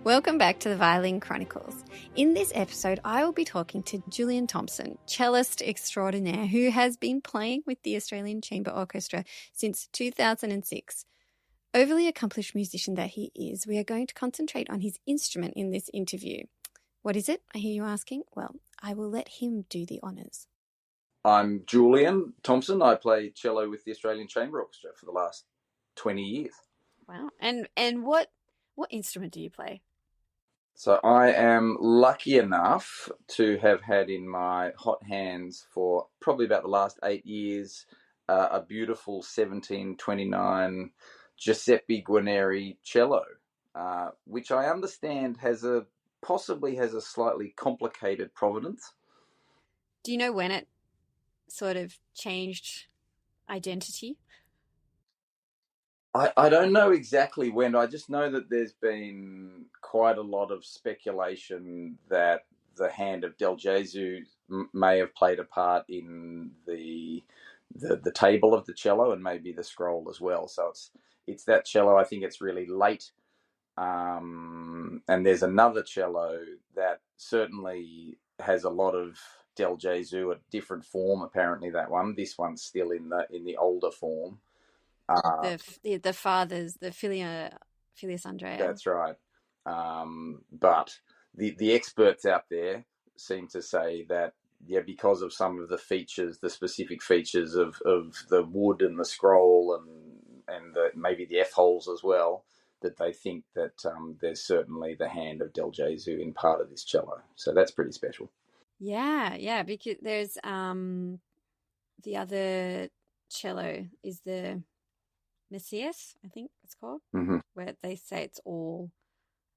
Welcome back to the Violin Chronicles. In this episode, I will be talking to Julian Thompson, cellist extraordinaire, who has been playing with the Australian Chamber Orchestra since 2006. Overly accomplished musician that he is, we are going to concentrate on his instrument in this interview. What is it, I hear you asking? Well, I will let him do the honours. I'm Julian Thompson. I play cello with the Australian Chamber Orchestra for the last 20 years. Wow. And what instrument do you play? So I am lucky enough to have had in my hot hands for probably about the last 8 years a beautiful 1729 Giuseppe Guarneri cello, which I understand possibly has a slightly complicated provenance. Do you know when it sort of changed identity? I don't know exactly when. I just know that there's been quite a lot of speculation that the hand of Del Gesu may have played a part in the table of the cello and maybe the scroll as well. So it's that cello. I think it's really late. And there's another cello that certainly has a lot of Del Gesu, a different form. Apparently, that one. This one's still in the older form. The fathers, the Filius Andrea. That's right. But the experts out there seem to say that, because of some of the features, the specific features of the wood and the scroll and maybe the F holes as well, that they think that there's certainly the hand of Del Gesu in part of this cello. So that's pretty special. Yeah, because there's the other cello is the Messias, I think it's called, where they say it's all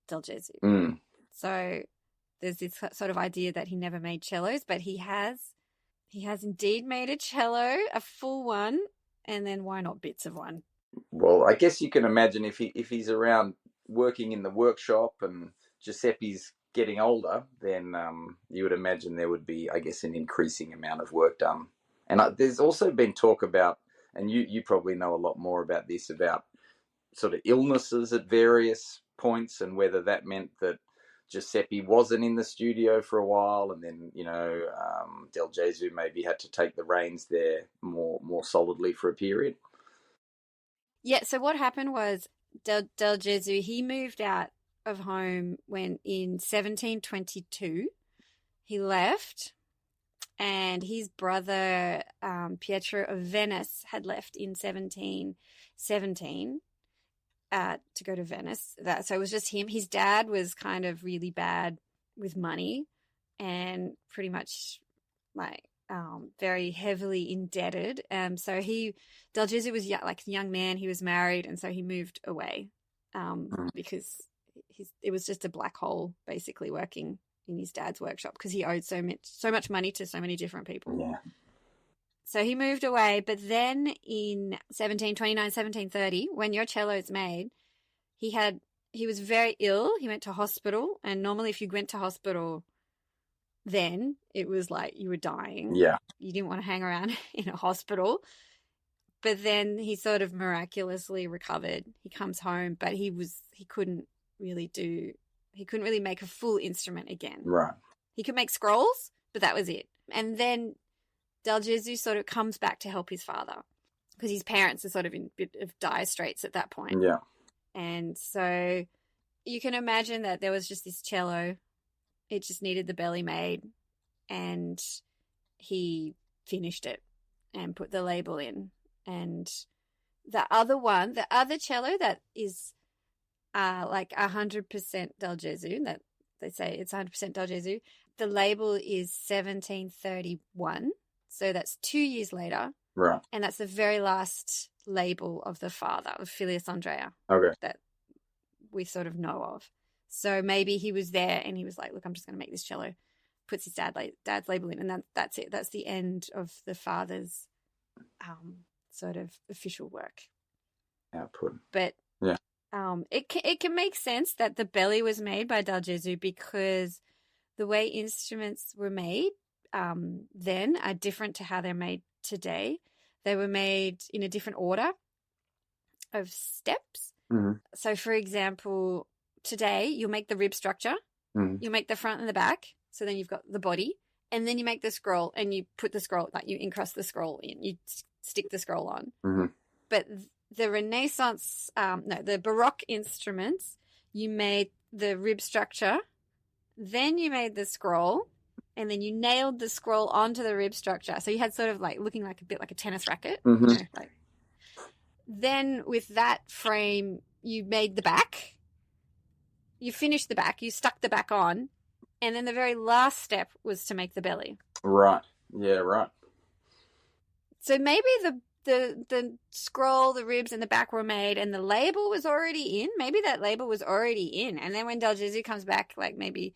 Del Gesu. So there's this sort of idea that he never made cellos, but he has indeed made a cello, a full one, and then why not bits of one? Well, I guess you can imagine if he's around working in the workshop and Giuseppe's getting older, then you would imagine there would be, I guess, an increasing amount of work done. And there's also been talk about, and you probably know a lot more about this, about sort of illnesses at various points and whether that meant that Giuseppe wasn't in the studio for a while and then, Del Gesu maybe had to take the reins there more solidly for a period. Yeah, so what happened was Del Gesu, he moved out of home when in 1722 he left. And his brother, Pietro of Venice, had left in 1717 to go to Venice. So it was just him. His dad was kind of really bad with money and pretty much very heavily indebted. So Del Gesu was like a young man. He was married, and so he moved away because it was just a black hole, basically, working in his dad's workshop because he owed so much money to so many different people. Yeah. So he moved away, but then in 1729, 1730, when your cello's made, he was very ill. He went to hospital, and normally if you went to hospital then, it was like you were dying. Yeah. You didn't want to hang around in a hospital. But then he sort of miraculously recovered. He comes home, but he couldn't really make a full instrument again. Right. He could make scrolls, but that was it. And then Del Gesu sort of comes back to help his father because his parents are sort of in a bit of dire straits at that point. Yeah. And so you can imagine that there was just this cello. It just needed the belly made, and he finished it and put the label in. And the other cello that is like 100% Del Gesu, that they say it's 100% Del Gesu. The label is 1731, so that's 2 years later. Right. And that's the very last label of the father, of Filius Andrea, that we sort of know of. So maybe he was there and he was like, look, I'm just going to make this cello, puts his dad's label in, and that's it. That's the end of the father's sort of official work. Output. But yeah. It can make sense that the belly was made by Del Gesu because the way instruments were made then are different to how they're made today. They were made in a different order of steps. Mm-hmm. So, for example, today you'll make the rib structure, you'll make the front and the back, so then you've got the body, and then you make the scroll and you put the scroll, like you encrust the scroll in, you stick the scroll on. But the Renaissance, the Baroque instruments, you made the rib structure, then you made the scroll, and then you nailed the scroll onto the rib structure. So you had sort of like looking like a bit like a tennis racket. Then with that frame, you made the back. You finished the back. You stuck the back on. And then the very last step was to make the belly. Right. Yeah, right. So maybe the scroll, the ribs, and the back were made, and the label was already in. Maybe that label was already in. And then when Del Gesu comes back, like maybe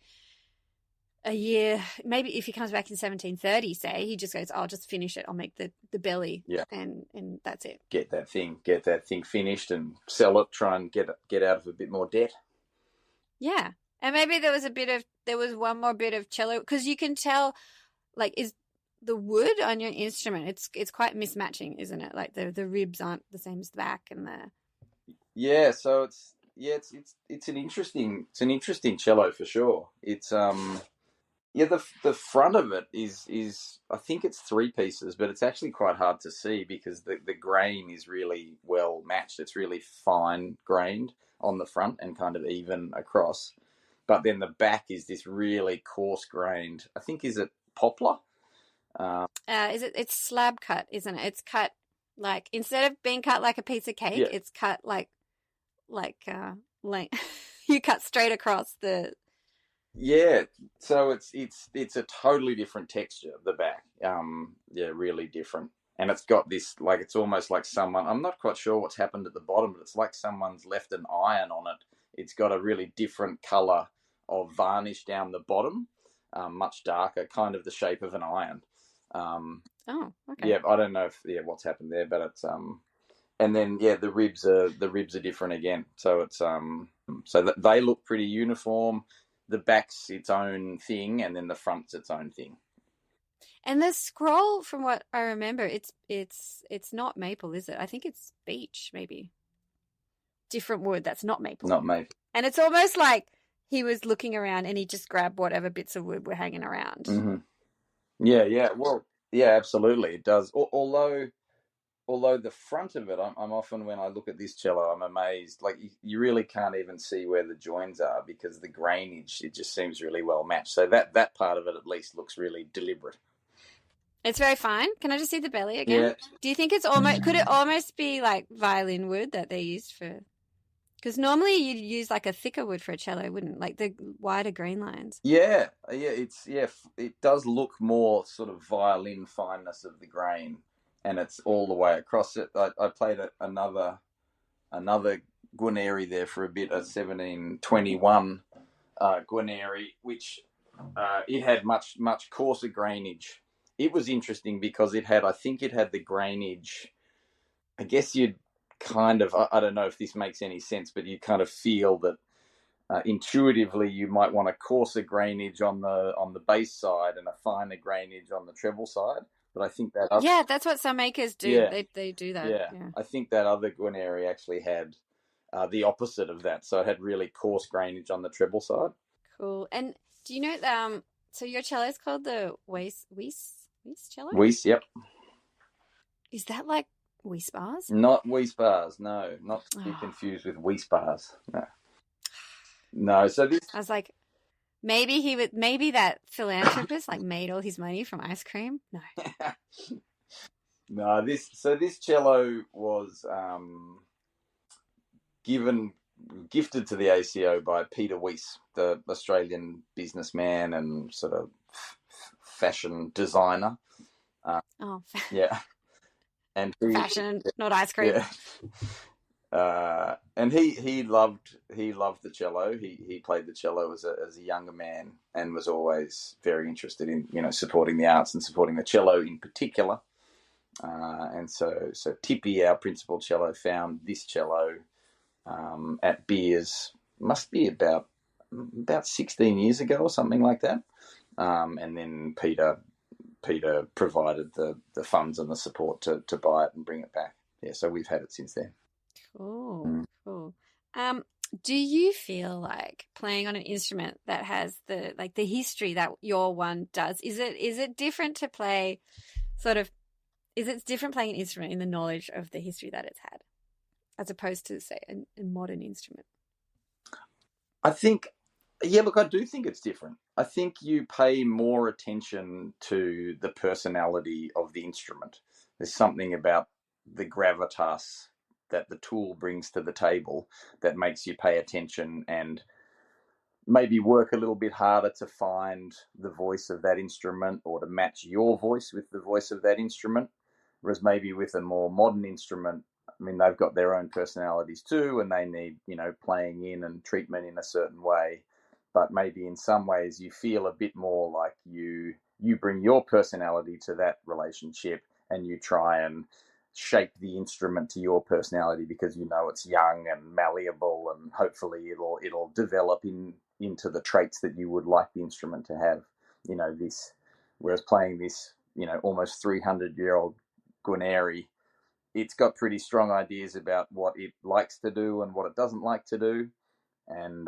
a year, maybe if he comes back in 1730, say, he just goes, I'll just finish it. I'll make the belly. Yeah. And that's it. Get that thing finished and sell it, try and get out of a bit more debt. Yeah. And maybe there was one more bit of cello, because you can tell, like, is the wood on your instrument, it's quite mismatching, isn't it? Like the ribs aren't the same as the back and the. Yeah, so it's an interesting cello for sure. It's the front of it is I think it's 3 pieces, but it's actually quite hard to see because the grain is really well matched. It's really fine grained on the front and kind of even across. But then the back is this really coarse grained. I think, is it poplar? It's slab cut, isn't it? It's cut like, instead of being cut like a piece of cake, it's cut like you cut straight across the. Yeah, so it's a totally different texture, the back. Really different. And it's got this, like, it's almost like someone, I'm not quite sure what's happened at the bottom, but it's like someone's left an iron on it. It's got a really different colour of varnish down the bottom, much darker, kind of the shape of an iron. Okay. Yeah, I don't know what's happened there, but it's and then the ribs are different again. So it's so that they look pretty uniform. The back's its own thing, and then the front's its own thing. And the scroll, from what I remember, it's not maple, is it? I think it's beech, maybe. Different wood that's not maple. Not maple. And it's almost like he was looking around and he just grabbed whatever bits of wood were hanging around. Mm-hmm. Yeah. Well, yeah, absolutely, it does. Although the front of it, I'm often, when I look at this cello, I'm amazed. Like, you really can't even see where the joins are because the grainage, it just seems really well matched. So that part of it at least looks really deliberate. It's very fine. Can I just see the belly again? Yeah. Do you think could it almost be like violin wood that they used for? Because normally you'd use like a thicker wood for a cello, wouldn't? Like the wider grain lines. Yeah. It does look more sort of violin fineness of the grain, and it's all the way across it. I played another Guarneri there for a bit, a 1721 Guarneri, which it had much coarser grainage. It was interesting because I think it had the grainage. I guess you'd kind of, I don't know if this makes any sense, but you kind of feel that intuitively you might want a coarser grainage on the bass side and a finer grainage on the treble side. But I think that that's what some makers do. Yeah. They do that. Yeah. I think that other Guarneri actually had the opposite of that. So it had really coarse grainage on the treble side. Cool. And do you know so your cello is called the Weiss cello? Weiss, yep. Is that like Weiss bars? Not Weiss bars, no. Not to be confused with Weiss bars. No. So this, I was like, maybe that philanthropist like made all his money from ice cream. No. No, this cello was gifted to the ACO by Peter Weiss, the Australian businessman and sort of fashion designer. Yeah. And fashion, not ice cream. Yeah. And he loved the cello. He played the cello as a younger man and was always very interested in supporting the arts and supporting the cello in particular. And so Tippy, our principal cello, found this cello at Beers, must be about 16 years ago or something like that. And then Peter provided the funds and the support to buy it and bring it back. Yeah, so we've had it since then. Cool. Do you feel like playing on an instrument that has the history that your one does? Is it different to play sort of? Is it different playing an instrument in the knowledge of the history that it's had, as opposed to say a modern instrument? I think, yeah, look, I do think it's different. I think you pay more attention to the personality of the instrument. There's something about the gravitas that the tool brings to the table that makes you pay attention and maybe work a little bit harder to find the voice of that instrument or to match your voice with the voice of that instrument. Whereas maybe with a more modern instrument, I mean, they've got their own personalities too, and they need, playing in and treatment in a certain way. But maybe in some ways you feel a bit more like you bring your personality to that relationship, and you try and shape the instrument to your personality because it's young and malleable, and hopefully it'll develop into the traits that you would like the instrument to have. Whereas playing this, almost 300-year-old Guarneri, it's got pretty strong ideas about what it likes to do and what it doesn't like to do, and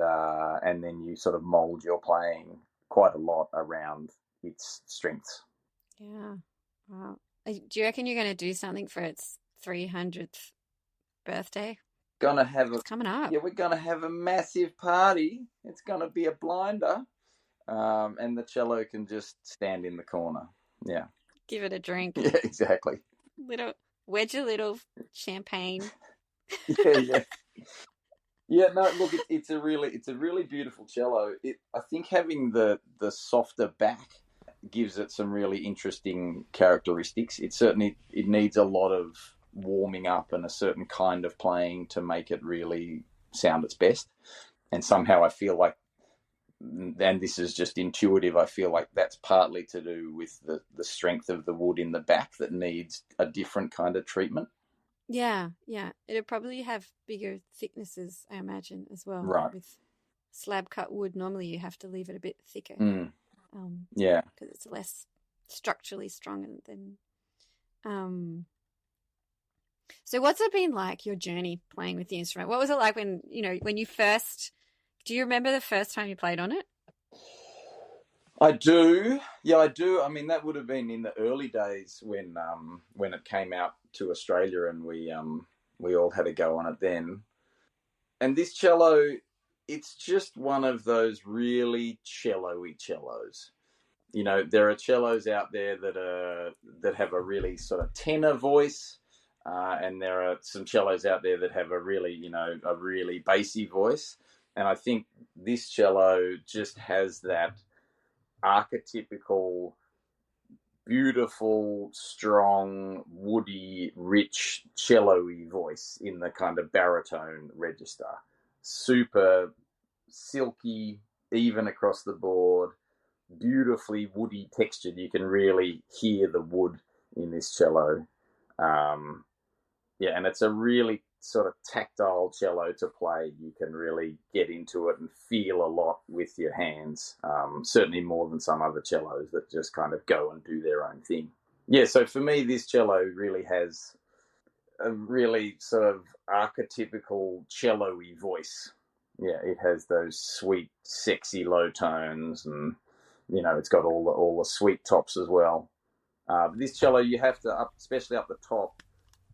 then you sort of mold your playing quite a lot around its strengths. Yeah. Wow. Do you reckon you're going to do something for its 300th birthday? It's coming up. Yeah, we're gonna have a massive party. It's gonna be a blinder, and the cello can just stand in the corner. Yeah. Give it a drink. Yeah, exactly. Wedge a little champagne. Yeah. Yeah, no, look, it's a really beautiful cello. I think having the softer back gives it some really interesting characteristics. It needs a lot of warming up and a certain kind of playing to make it really sound its best. And somehow I feel like, and this is just intuitive, I feel like that's partly to do with the strength of the wood in the back that needs a different kind of treatment. Yeah. It'll probably have bigger thicknesses, I imagine, as well. Right. With slab cut wood, normally you have to leave it a bit thicker. Yeah. Because it's less structurally strong than. So what's it been like, your journey playing with the instrument? What was it like when you first? Do you remember the first time you played on it? I do. Yeah, I do. I mean, that would have been in the early days when it came out to Australia, and we all had a go on it then. And this cello, it's just one of those really cello-y cellos. There are cellos out there that have a really sort of tenor voice, and there are some cellos out there that have a really bassy voice. And I think this cello just has that archetypical, beautiful, strong, woody, rich, cello-y voice in the kind of baritone register. Super silky, even across the board, beautifully woody textured. You can really hear the wood in this cello. And it's a really sort of tactile cello to play. You can really get into it and feel a lot with your hands, certainly more than some other cellos that just kind of go and do their own thing. Yeah, so for me, this cello really has a really sort of archetypical cello-y voice. Yeah, it has those sweet, sexy low tones, and it's got all the sweet tops as well. This cello, you have to especially up the top.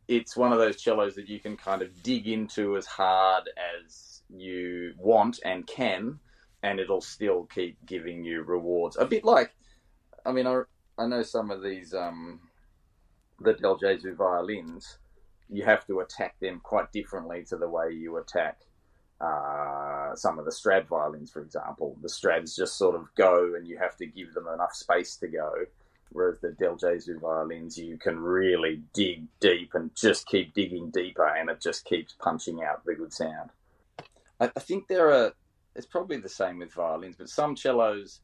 It's one of those cellos that you can kind of dig into as hard as you want and can, and it'll still keep giving you rewards. A bit like, I mean, I know some of these, the Del Gesu violins, you have to attack them quite differently to the way you attack some of the Strad violins, for example. The Strads just sort of go, and you have to give them enough space to go. Whereas the Del Gesu violins, you can really dig deep and just keep digging deeper, and it just keeps punching out the good sound. I think it's probably the same with violins, but some cellos,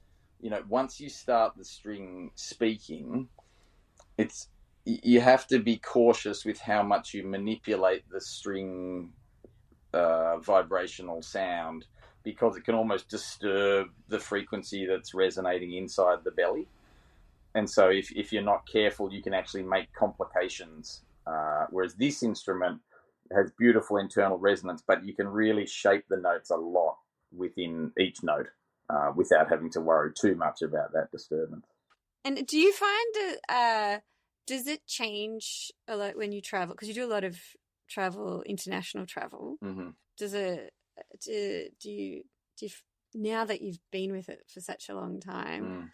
once you start the string speaking, you have to be cautious with how much you manipulate the string vibrational sound, because it can almost disturb the frequency that's resonating inside the belly. And so if you're not careful, you can actually make complications. Whereas this instrument, has beautiful internal resonance, but you can really shape the notes a lot within each note without having to worry too much about that disturbance. And do you find does it change a lot when you travel? Because you do a lot of travel, international travel. Mm-hmm. Does it do you now that you've been with it for such a long time,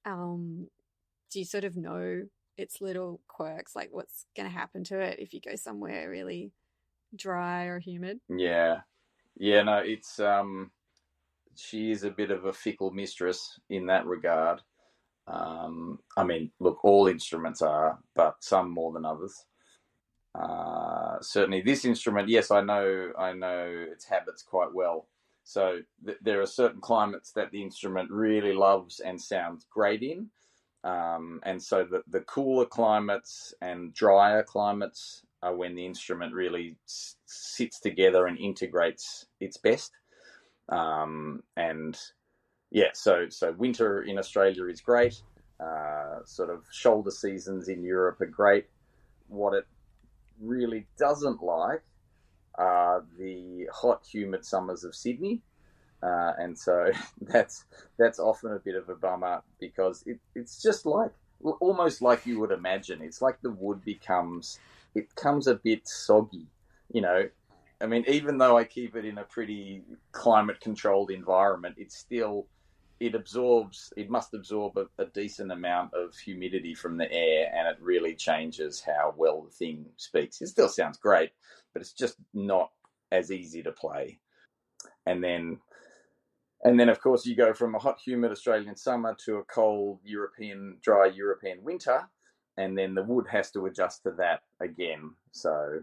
do you sort of know its little quirks, like what's going to happen to it if you go somewhere really dry or humid? No, it's she is a bit of a fickle mistress in that regard. I mean, look, all instruments are, but some more than others. Certainly this instrument, yes, I know its habits quite well. So there are certain climates that the instrument really loves and sounds great in. And so the cooler climates and drier climates are when the instrument really sits together and integrates its best. And yeah, so winter in Australia is great. Sort of shoulder seasons in Europe are great. What it really doesn't like are the hot, humid summers of Sydney. And so that's often a bit of a bummer because it's just like almost like you would imagine. It's like the wood becomes a bit soggy, you know. I mean, even though I keep it in a pretty climate controlled environment, it must absorb a decent amount of humidity from the air, and it really changes how well the thing speaks. It still sounds great, but it's just not as easy to play. And then of course you go from a hot, humid Australian summer to a cold dry European winter, and then the wood has to adjust to that again. So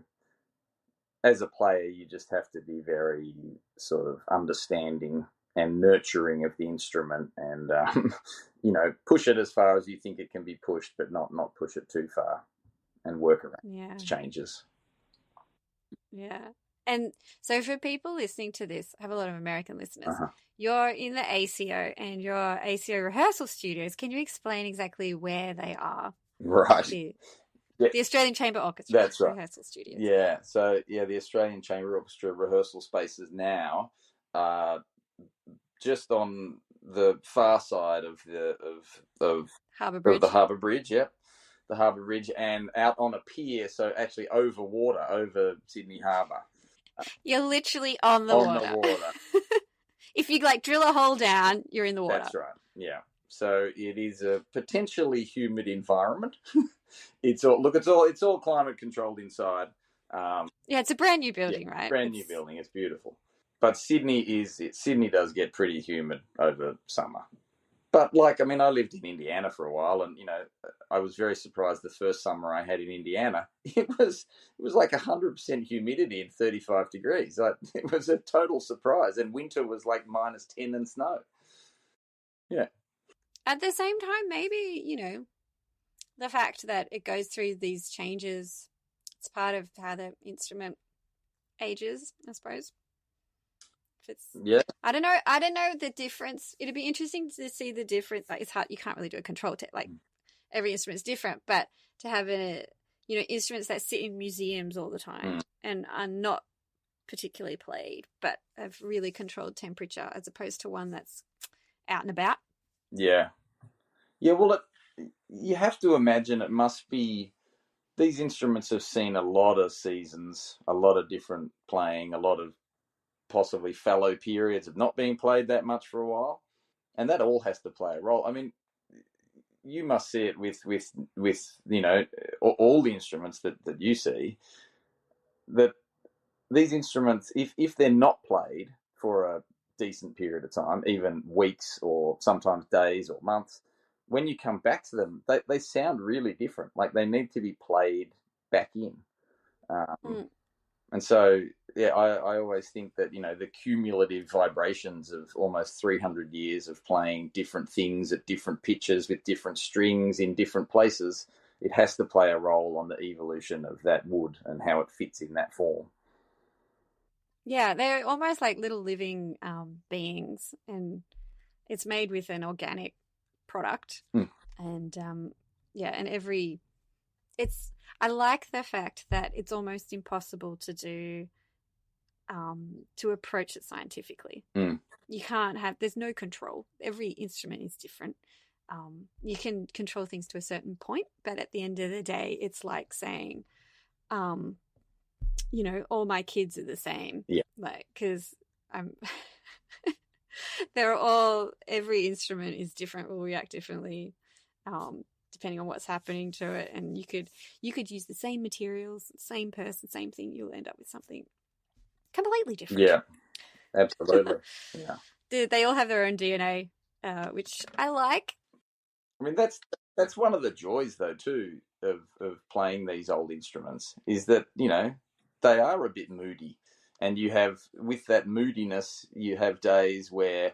as a player, you just have to be very sort of understanding and nurturing of the instrument, and push it as far as you think it can be pushed, but not push it too far, and work around changes. Yeah. And so for people listening to this, I have a lot of American listeners. You're in the ACO and your ACO rehearsal studios. Can you explain exactly where they are? Right. The Australian Chamber Orchestra. That's right. Rehearsal studios. Yeah. So the Australian Chamber Orchestra rehearsal spaces now are just on the far side of Harbour Bridge. The Harbour Bridge. Yep. The Harbour Bridge, and out on a pier, so actually over water, over Sydney Harbour. You're literally on the water. If you drill a hole down, you're in the water. That's right. Yeah. So it is a potentially humid environment. It's all climate controlled inside. It's a brand new building, right? Brand new building. It's beautiful. But Sydney does get pretty humid over summer. But I lived in Indiana for a while, and I was very surprised the first summer I had in Indiana. It was like 100% humidity and 35 degrees. It was a total surprise, and winter was like -10 and snow. Yeah. At the same time, maybe the fact that it goes through these changes, it's part of how the instrument ages, I suppose. I don't know the difference. It'd be interesting to see the difference. It's hard. You can't really do a control test. Every instrument's different, but to have instruments that sit in museums all the time and are not particularly played, but have really controlled temperature, as opposed to one that's out and about. Yeah. Well, you have to imagine it must be. These instruments have seen a lot of seasons, a lot of different playing, a lot of possibly fallow periods of not being played that much for a while, and that all has to play a role. I mean, you must see it with all the instruments that you see, that these instruments, if they're not played for a decent period of time, even weeks or sometimes days or months, when you come back to them, they sound really different. Like they need to be played back in. And so, I always think that, the cumulative vibrations of almost 300 years of playing different things at different pitches with different strings in different places, it has to play a role on the evolution of that wood and how it fits in that form. Yeah, they're almost like little living beings, and it's made with an organic product. And and I like the fact that it's almost impossible to do, to approach it scientifically. You can't there's no control. Every instrument is different. You can control things to a certain point, but at the end of the day, it's like saying, all my kids are the same. Yeah. Like, because I'm, every instrument is different, will react differently, depending on what's happening to it. And you could use the same materials, same person, same thing. You'll end up with something completely different. Yeah, absolutely. Yeah. They all have their own DNA, which I like. I mean, that's one of the joys, though, too, of playing these old instruments, is that, they are a bit moody. And you have, with that moodiness, you have days where,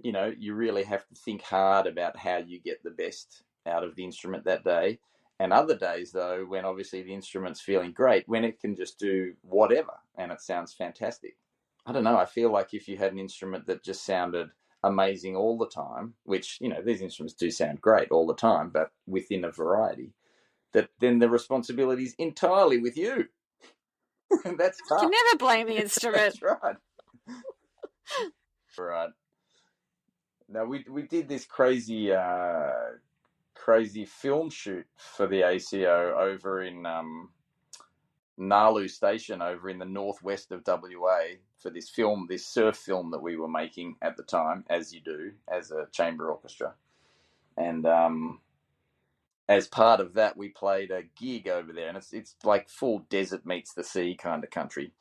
you really have to think hard about how you get the best out of the instrument that day. And other days, though, when obviously the instrument's feeling great, when it can just do whatever and it sounds fantastic. I don't know, I feel like if you had an instrument that just sounded amazing all the time, which, these instruments do sound great all the time, but within a variety, that then the responsibility is entirely with you. That's tough. You can never blame the instrument. That's right. Right. Now, we did this crazy film shoot for the ACO over in Nalu Station over in the northwest of WA for this surf film that we were making at the time, as you do, as a chamber orchestra. And as part of that, we played a gig over there, and it's like full desert meets the sea kind of country.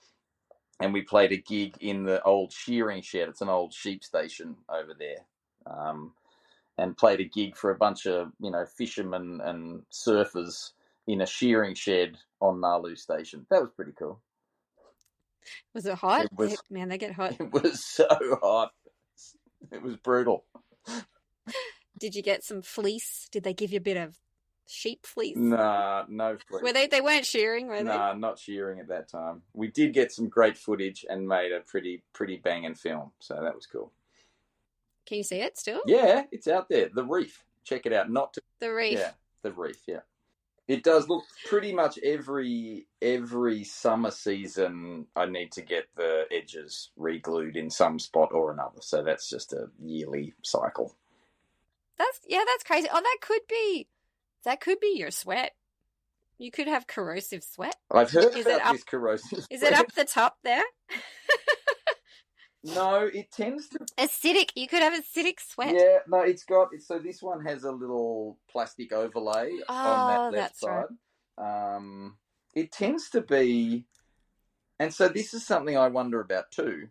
And we played a gig in the old shearing shed. It's an old sheep station over there. And played a gig for a bunch of, fishermen and surfers in a shearing shed on Nalu Station. That was pretty cool. Was it hot? Man, they get hot. It was so hot. It was brutal. Did you get some fleece? Did they give you a bit of sheep fleece? Nah, no fleece. Were they weren't shearing, were they? Nah, not shearing at that time. We did get some great footage and made a pretty banging film, so that was cool. Can you see it still? Yeah, it's out there. The Reef. Check it out. The Reef. Yeah, The Reef, yeah. It does look pretty much every summer season. I need to get the edges re-glued in some spot or another. So that's just a yearly cycle. That's crazy. Oh, that could be your sweat. You could have corrosive sweat. I've heard about this corrosive sweat. Is it up the top there? No, it tends to... Acidic. You could have acidic sweat. Yeah, no, so this one has a little plastic overlay on that left side. Right. It tends to be... And so this is something I wonder about too,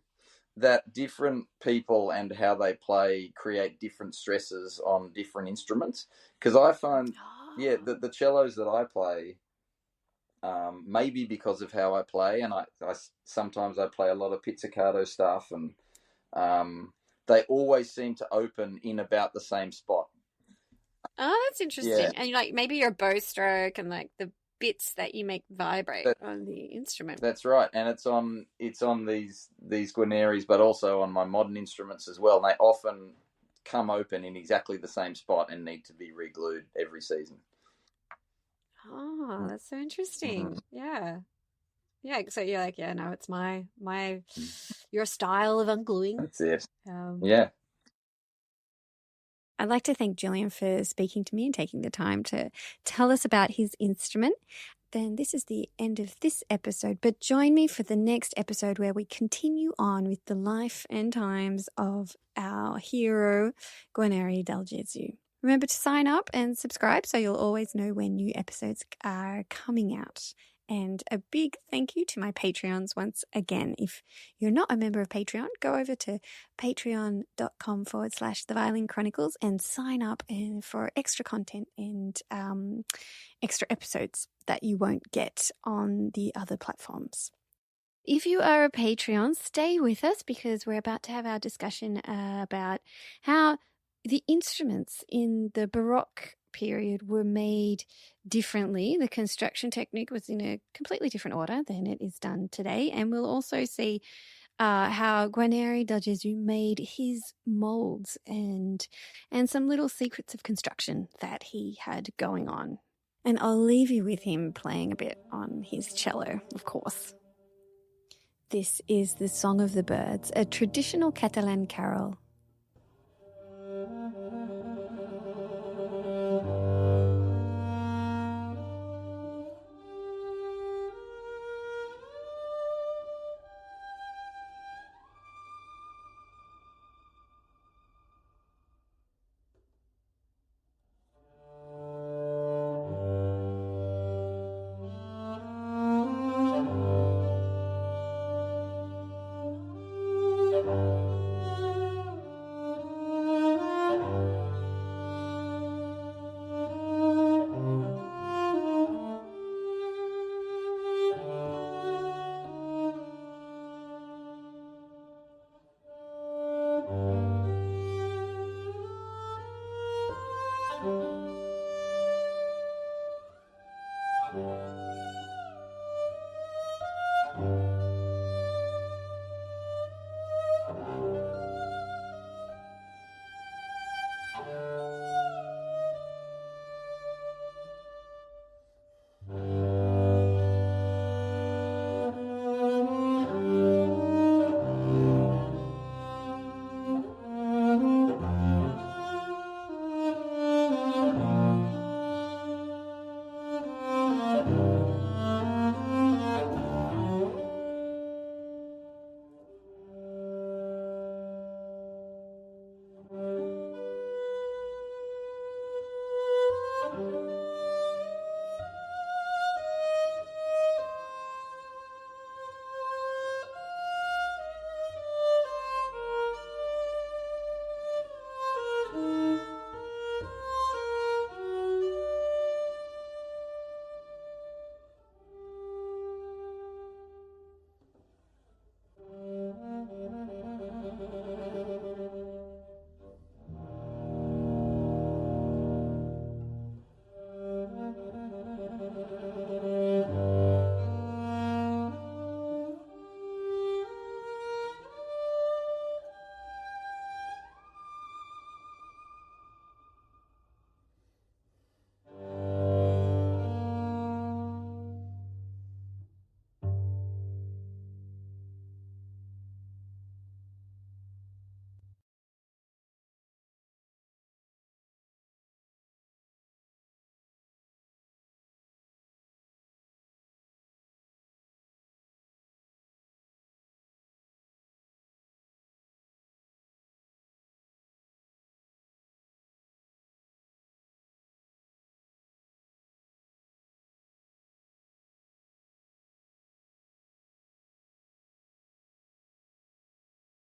that different people and how they play create different stresses on different instruments. Because I find, the cellos that I play... maybe because of how I play, and I sometimes I play a lot of pizzicato stuff, and they always seem to open in about the same spot. Oh, that's interesting. Yeah. And maybe your bow stroke and the bits that you make vibrate on the instrument. That's right, and it's on these Guarneris, but also on my modern instruments as well. And they often come open in exactly the same spot and need to be re-glued every season. Oh, that's so interesting. Mm-hmm. Yeah. So you're like, no, it's my your style of ungluing. That's it. Yeah. I'd like to thank Julian for speaking to me and taking the time to tell us about his instrument. Then this is the end of this episode, but join me for the next episode where we continue on with the life and times of our hero, Guarneri del Gesu. Remember to sign up and subscribe so you'll always know when new episodes are coming out. And a big thank you to my Patreons once again. If you're not a member of Patreon, go over to patreon.com/The Violin Chronicles and sign up for extra content and extra episodes that you won't get on the other platforms. If you are a Patreon, stay with us because we're about to have our discussion about how the instruments in the Baroque period were made differently. The construction technique was in a completely different order than it is done today. And we'll also see how Guarneri del Gesu made his molds and some little secrets of construction that he had going on. And I'll leave you with him playing a bit on his cello, of course. This is the Song of the Birds, a traditional Catalan carol